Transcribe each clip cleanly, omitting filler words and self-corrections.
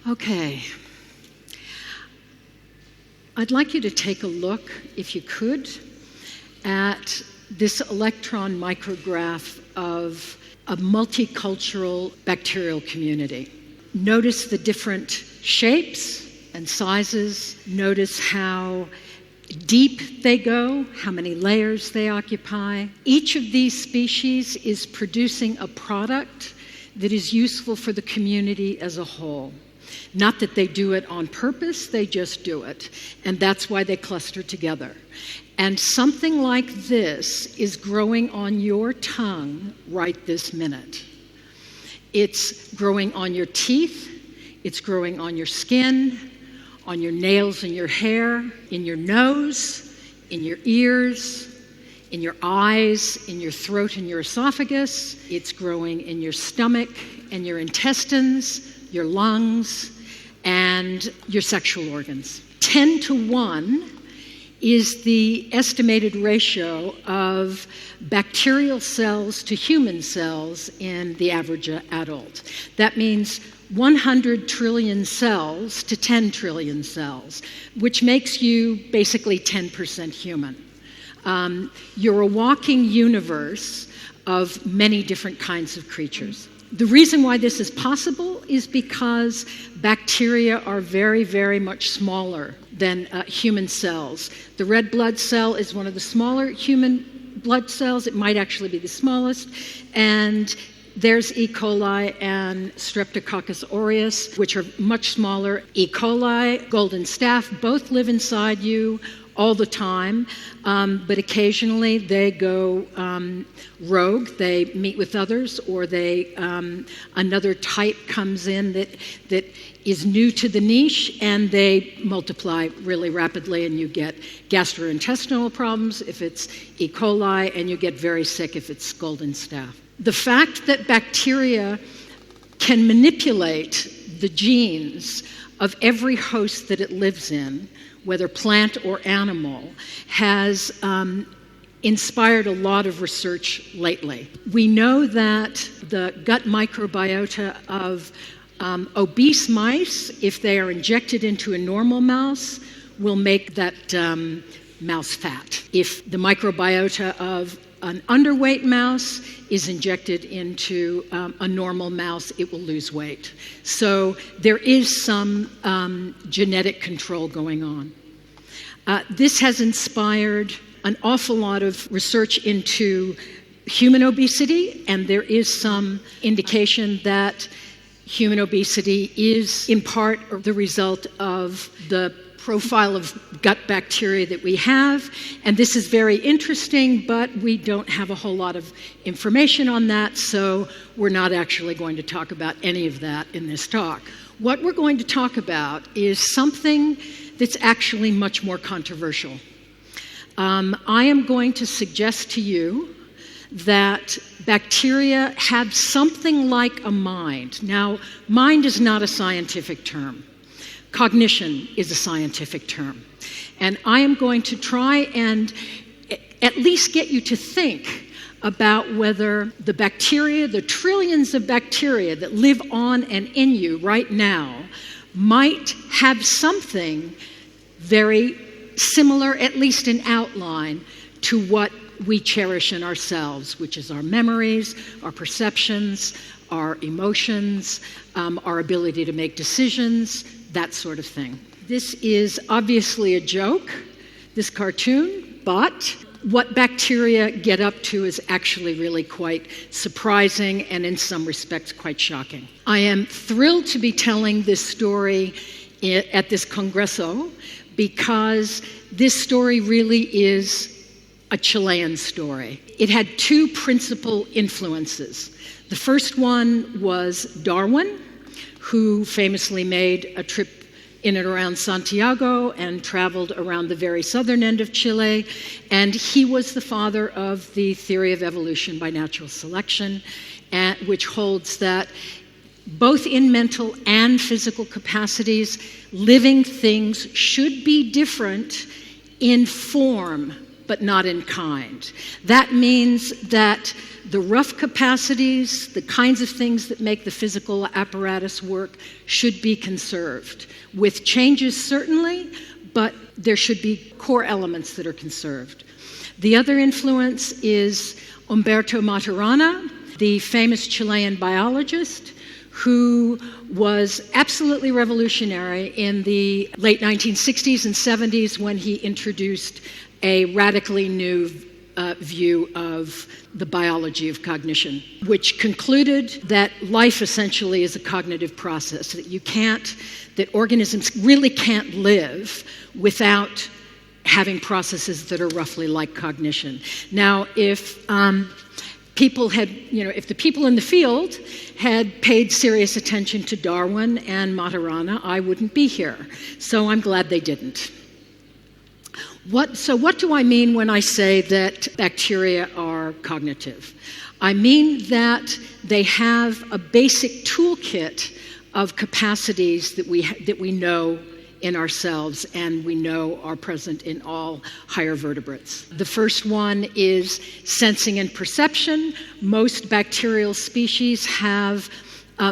Okay. I'd like you to take a look, if you could, at this Electron micrograph of a multicultural bacterial community. Notice the different shapes and sizes. Notice how deep they go, how many layers they occupy. Each of these species is producing a product that is useful for the community as a whole. Not that they do it on purpose, they just do it. And that's why they cluster together. And something like this is growing on your tongue right this minute. It's growing on your teeth, it's growing on your skin, on your nails and your hair, in your nose, in your ears, in your eyes, in your throat and your esophagus. It's growing in your stomach and your intestines, your lungs, and your sexual organs. 10-to-1 is the estimated ratio of bacterial cells to human cells in the average adult. That means 100 trillion cells to 10 trillion cells, which makes you basically 10% human. You're a walking universe of many different kinds of creatures. The reason why this is possible is because bacteria are very, very much smaller than human cells. The red blood cell is one of the smaller human blood cells. It might actually be the smallest. And there's E. coli and Streptococcus aureus, which are much smaller. E. coli, golden staph, both live inside you all the time, but occasionally they go rogue. They meet with others, or another type comes in that is new to the niche, and they multiply really rapidly, and you get gastrointestinal problems if it's E. coli, and you get very sick if it's golden staph. The fact that bacteria can manipulate the genes of every host that it lives in, whether plant or animal, has inspired a lot of research lately. We know that the gut microbiota of obese mice, if they are injected into a normal mouse, will make that mouse fat. If the microbiota of an underweight mouse is injected into a normal mouse, it will lose weight. So there is some genetic control going on. This has inspired an awful lot of research into human obesity, and there is some indication that human obesity is in part the result of the profile of gut bacteria that we have, and this is very interesting, but we don't have a whole lot of information on that, so we're not actually going to talk about any of that in this talk. What we're going to talk about is something that's actually much more controversial. I am going to suggest to you that bacteria have something like a mind. Now, mind is not a scientific term. Cognition is a scientific term. And I am going to try and at least get you to think about whether the bacteria, the trillions of bacteria that live on and in you right now, might have something very similar, at least in outline, to what we cherish in ourselves, which is our memories, our perceptions, our emotions, our ability to make decisions, that sort of thing. This is obviously a joke, this cartoon, but what bacteria get up to is actually really quite surprising and in some respects quite shocking. I am thrilled to be telling this story at this Congreso because this story really is a Chilean story. It had two principal influences. The first one was Darwin, who famously made a trip in and around Santiago and traveled around the very southern end of Chile. And he was the father of the theory of evolution by natural selection, which holds that both in mental and physical capacities, living things should be different in form but not in kind. That means that the rough capacities, the kinds of things that make the physical apparatus work, should be conserved. With changes, certainly, but there should be core elements that are conserved. The other influence is Humberto Maturana, the famous Chilean biologist, who was absolutely revolutionary in the late 1960s and 70s when he introduced a radically new view of the biology of cognition, which concluded that life essentially is a cognitive process, that organisms really can't live without having processes that are roughly like cognition. Now, if the people in the field had paid serious attention to Darwin and Maturana, I wouldn't be here. So I'm glad they didn't. So what do I mean when I say that bacteria are cognitive? I mean that they have a basic toolkit of capacities that we know in ourselves and we know are present in all higher vertebrates. The first one is sensing and perception. Most bacterial species have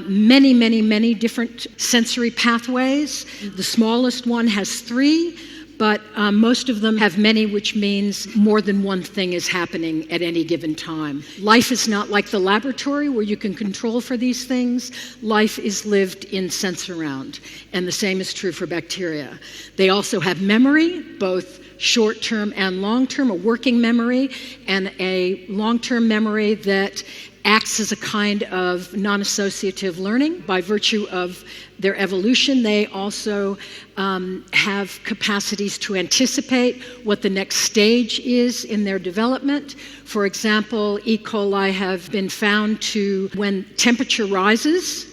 many, many, many different sensory pathways. The smallest one has 3. But most of them have many, which means more than one thing is happening at any given time. Life is not like the laboratory where you can control for these things. Life is lived in sense-around, and the same is true for bacteria. They also have memory, both short-term and long-term, a working memory, and a long-term memory that acts as a kind of non-associative learning. By virtue of their evolution, they also have capacities to anticipate what the next stage is in their development. For example, E. coli have been found to, when temperature rises,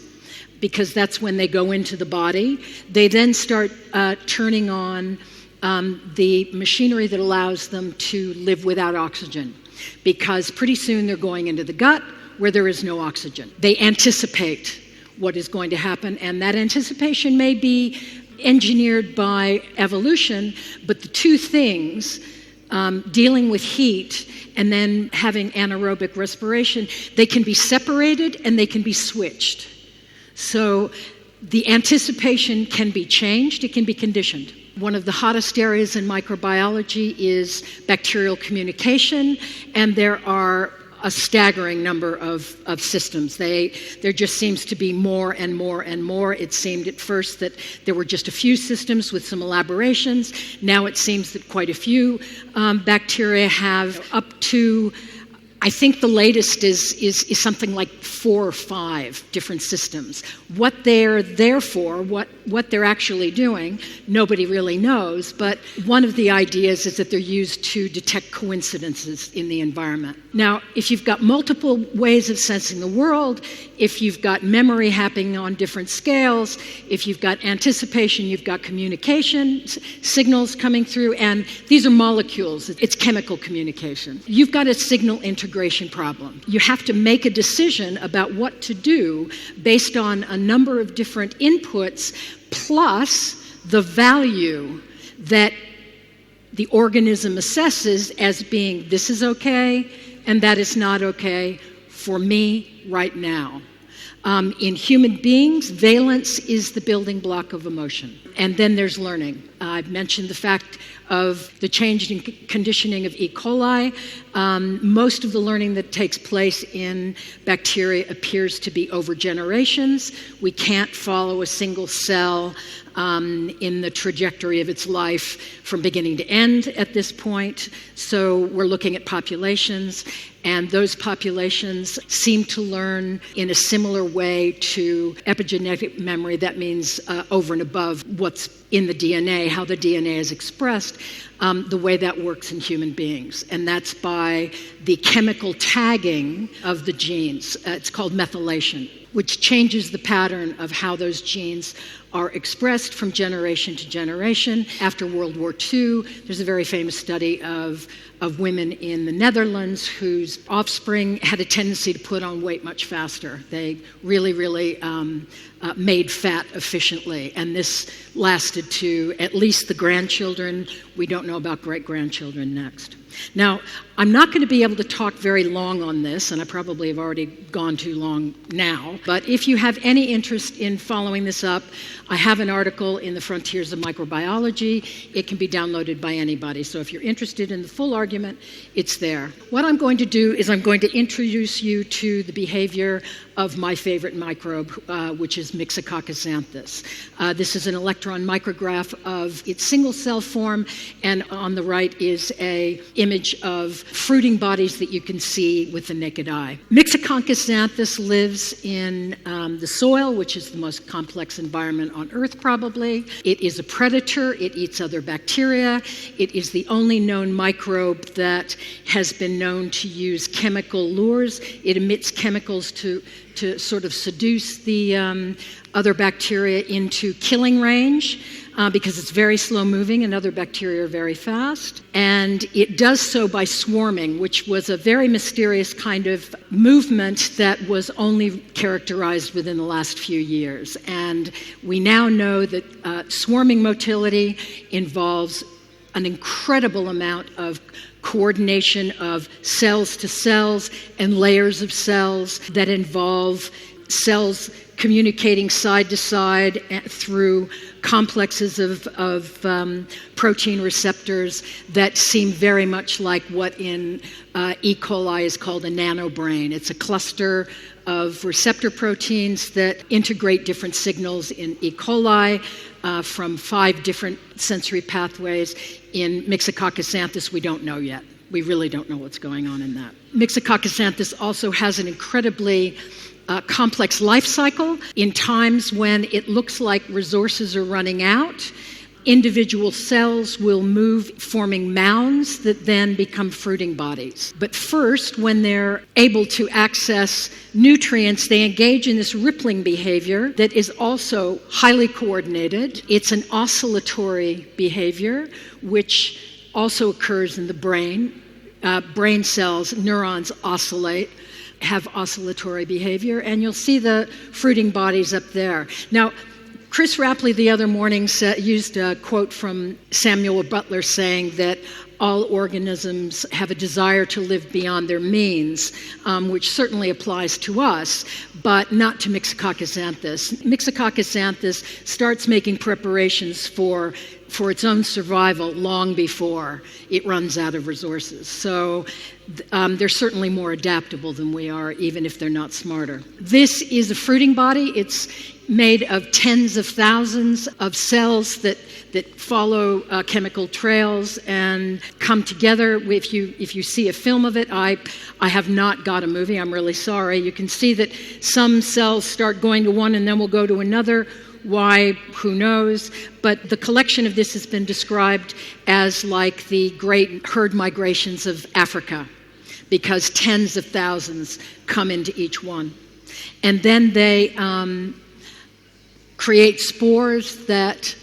because that's when they go into the body, they then start turning on the machinery that allows them to live without oxygen, because pretty soon they're going into the gut where there is no oxygen. They anticipate what is going to happen, and that anticipation may be engineered by evolution, but the two things, dealing with heat and then having anaerobic respiration, they can be separated and they can be switched. So the anticipation can be changed, it can be conditioned. One of the hottest areas in microbiology is bacterial communication, and there are a staggering number of systems. There just seems to be more and more and more. It seemed at first that there were just a few systems with some elaborations. Now it seems that quite a few bacteria have up to, I think the latest is something like 4 or 5 different systems. What they're there for, what they're actually doing, nobody really knows, but one of the ideas is that they're used to detect coincidences in the environment. Now, if you've got multiple ways of sensing the world, if you've got memory happening on different scales, if you've got anticipation, you've got communication, signals coming through, and these are molecules, it's chemical communication. You've got a signal integration problem. You have to make a decision about what to do based on a number of different inputs, plus the value that the organism assesses as being, this is okay and that is not okay for me right now. In human beings, valence is the building block of emotion. And then there's learning. I've mentioned the fact of the change in conditioning of E. coli. Most of the learning that takes place in bacteria appears to be over generations. We can't follow a single cell in the trajectory of its life from beginning to end at this point. So we're looking at populations, and those populations seem to learn in a similar way to epigenetic memory. That means over and above what's in the DNA, how the DNA is expressed, the way that works in human beings. And that's by the chemical tagging of the genes. It's called methylation, which changes the pattern of how those genes are expressed from generation to generation. After World War II, there's a very famous study of women in the Netherlands whose offspring had a tendency to put on weight much faster. They really made fat efficiently, and this lasted to at least the grandchildren. We don't know about great-grandchildren next. Now, I'm not going to be able to talk very long on this, and I probably have already gone too long now, but if you have any interest in following this up, I have an article in the Frontiers of Microbiology. It can be downloaded by anybody, so if you're interested in the full argument, it's there. What I'm going to do is I'm going to introduce you to the behavior of my favorite microbe, which is Myxococcus xanthus. This is an electron micrograph of its single-cell form, and on the right is an image of fruiting bodies that you can see with the naked eye. Myxococcus xanthus lives in the soil, which is the most complex environment on Earth, probably. It is a predator. It eats other bacteria. It is the only known microbe that has been known to use chemical lures. It emits chemicals to sort of seduce the other bacteria into killing range. Because it's very slow-moving and other bacteria are very fast. And it does so by swarming, which was a very mysterious kind of movement that was only characterized within the last few years. And we now know that swarming motility involves an incredible amount of coordination of cells to cells and layers of cells that involve cells communicating side to side through complexes of protein receptors that seem very much like what in E. coli is called a nanobrain. It's a cluster of receptor proteins that integrate different signals in E. coli from 5 different sensory pathways. In Myxococcus xanthus, we don't know yet. We really don't know what's going on in that. Myxococcus xanthus also has an incredibly complex life cycle. In times when it looks like resources are running out, individual cells will move, forming mounds that then become fruiting bodies. But first, when they're able to access nutrients, they engage in this rippling behavior that is also highly coordinated. It's an oscillatory behavior, which also occurs in the brain. Brain cells, neurons oscillate, have oscillatory behavior, and you'll see the fruiting bodies up there. Now, Chris Rapley the other morning used a quote from Samuel Butler saying that all organisms have a desire to live beyond their means, which certainly applies to us, but not to Myxococcus xanthus. Myxococcus xanthus starts making preparations for its own survival long before it runs out of resources. So they're certainly more adaptable than we are, even if they're not smarter. This is a fruiting body. It's made of tens of thousands of cells that follow chemical trails and come together. If you see a film of it, I have not got a movie. I'm really sorry. You can see that some cells start going to one and then will go to another. Why? Who knows? But the collection of this has been described as like the great herd migrations of Africa, because tens of thousands come into each one. And then they create spores that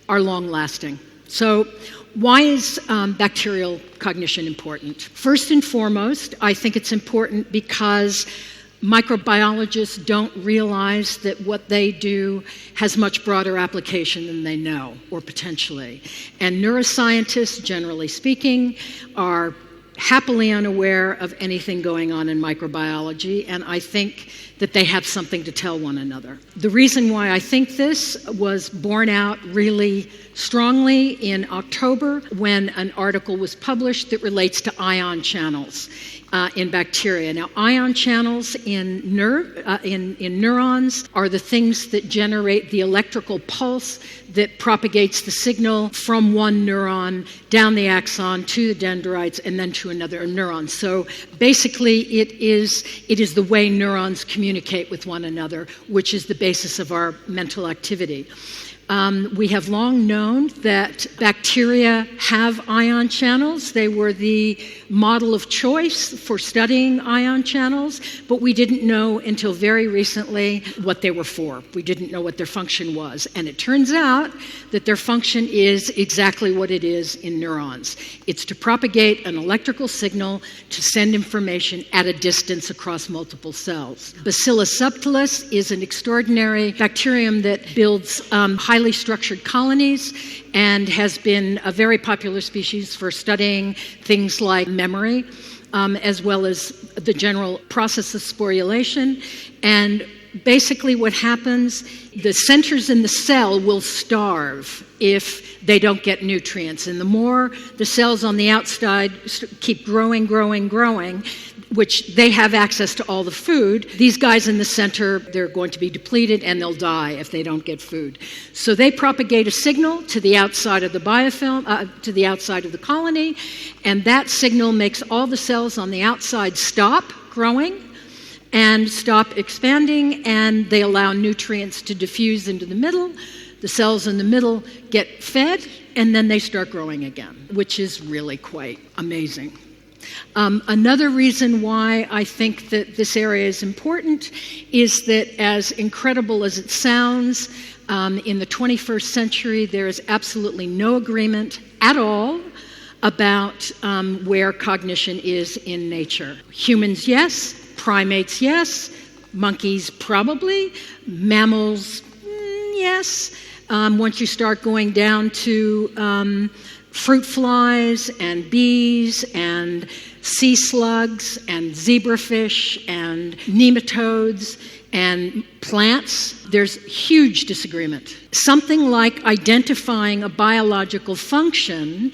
are long-lasting. So why is bacterial cognition important? First and foremost, I think it's important because microbiologists don't realize that what they do has much broader application than they know, or potentially. And neuroscientists, generally speaking, are happily unaware of anything going on in microbiology, and I think that they have something to tell one another. The reason why I think this was borne out really strongly in October when an article was published that relates to ion channels in bacteria. Now, ion channels in neurons are the things that generate the electrical pulse that propagates the signal from one neuron down the axon to the dendrites and then to another neuron. So basically, it is the way neurons communicate with one another, which is the basis of our mental activity. We have long known that bacteria have ion channels. They were the model of choice for studying ion channels, but we didn't know until very recently what they were for. We didn't know what their function was. And it turns out that their function is exactly what it is in neurons. It's to propagate an electrical signal to send information at a distance across multiple cells. Bacillus subtilis is an extraordinary bacterium that builds highly highly structured colonies and has been a very popular species for studying things like memory, as well as the general process of sporulation. And basically what happens, the centers in the cell will starve if they don't get nutrients. And the more the cells on the outside keep growing, which they have access to all the food, these guys in the center, they're going to be depleted and they'll die if they don't get food. So they propagate a signal to the outside of the biofilm, to the outside of the colony, and that signal makes all the cells on the outside stop growing and stop expanding, and they allow nutrients to diffuse into the middle. The cells in the middle get fed, and then they start growing again, which is really quite amazing. Another reason why I think that this area is important is that, as incredible as it sounds, in the 21st century, there is absolutely no agreement at all about where cognition is in nature. Humans, yes. Primates, yes. Monkeys, probably. Mammals, yes. Once you start going down to fruit flies and bees and sea slugs and zebrafish and nematodes and plants, there's huge disagreement. Something like identifying a biological function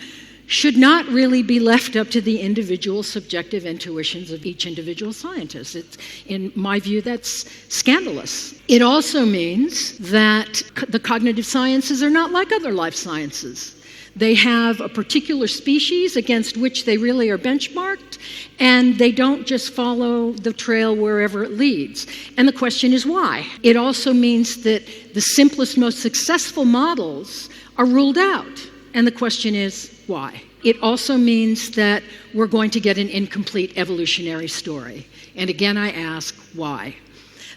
should not really be left up to the individual subjective intuitions of each individual scientist. In my view, that's scandalous. It also means that the cognitive sciences are not like other life sciences. They have a particular species against which they really are benchmarked, and they don't just follow the trail wherever it leads. And the question is why? It also means that the simplest, most successful models are ruled out. And the question is, why? It also means that we're going to get an incomplete evolutionary story. And again, I ask, why?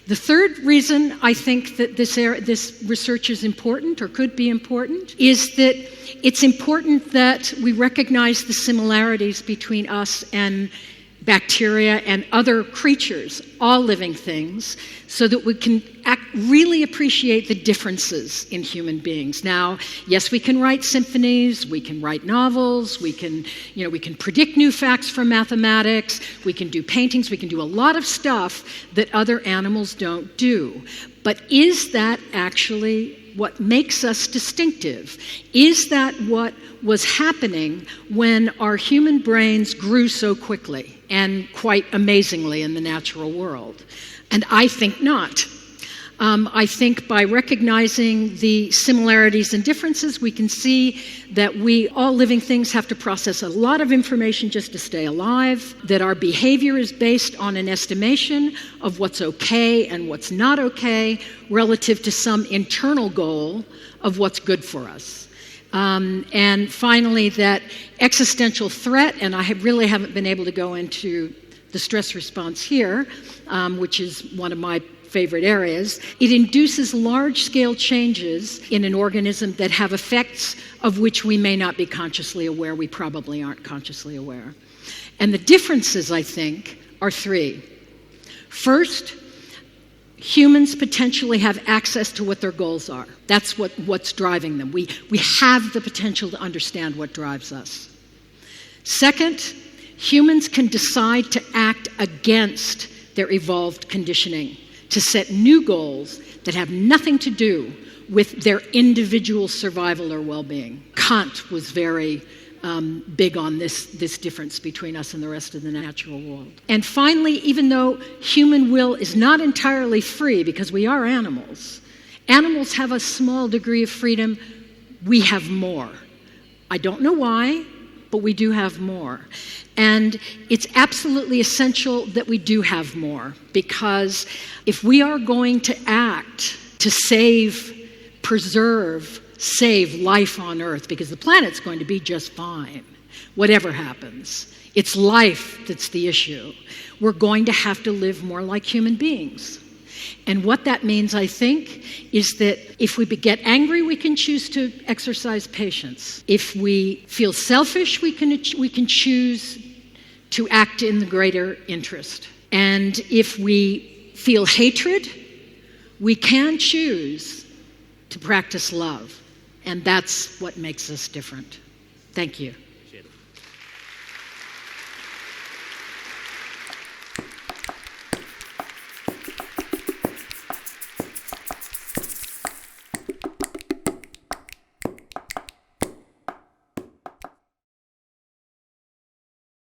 The third reason I think that this research is important, or could be important, is that it's important that we recognize the similarities between us and bacteria and other creatures, all living things, so that we can really appreciate the differences in human beings. Now, yes, we can write symphonies, we can write novels, we can predict new facts from mathematics, we can do paintings, we can do a lot of stuff that other animals don't do. But is that actually what makes us distinctive? Is that what was happening when our human brains grew so quickly and quite amazingly in the natural world? And I think not. I think by recognizing the similarities and differences, we can see that all living things have to process a lot of information just to stay alive, that our behavior is based on an estimation of what's okay and what's not okay relative to some internal goal of what's good for us. And finally, that existential threat, and I really haven't been able to go into the stress response here, which is one of my favorite areas, it induces large-scale changes in an organism that have effects of which we may not be consciously aware. We probably aren't consciously aware. And the differences, I think, are three. First, humans potentially have access to what their goals are. That's what's driving them. We have the potential to understand what drives us. Second, humans can decide to act against their evolved conditioning, to set new goals that have nothing to do with their individual survival or well-being. Kant was very big on this difference between us and the rest of the natural world. And finally, even though human will is not entirely free, because we are animals have a small degree of freedom, we have more. I don't know why, but we do have more. And it's absolutely essential that we do have more, because if we are going to act to preserve, save life on Earth, because the planet's going to be just fine, whatever happens, it's life that's the issue, we're going to have to live more like human beings. And what that means, I think, is that if we get angry, we can choose to exercise patience. If we feel selfish, we can choose to act in the greater interest. And if we feel hatred, we can choose to practice love. And that's what makes us different. Thank you.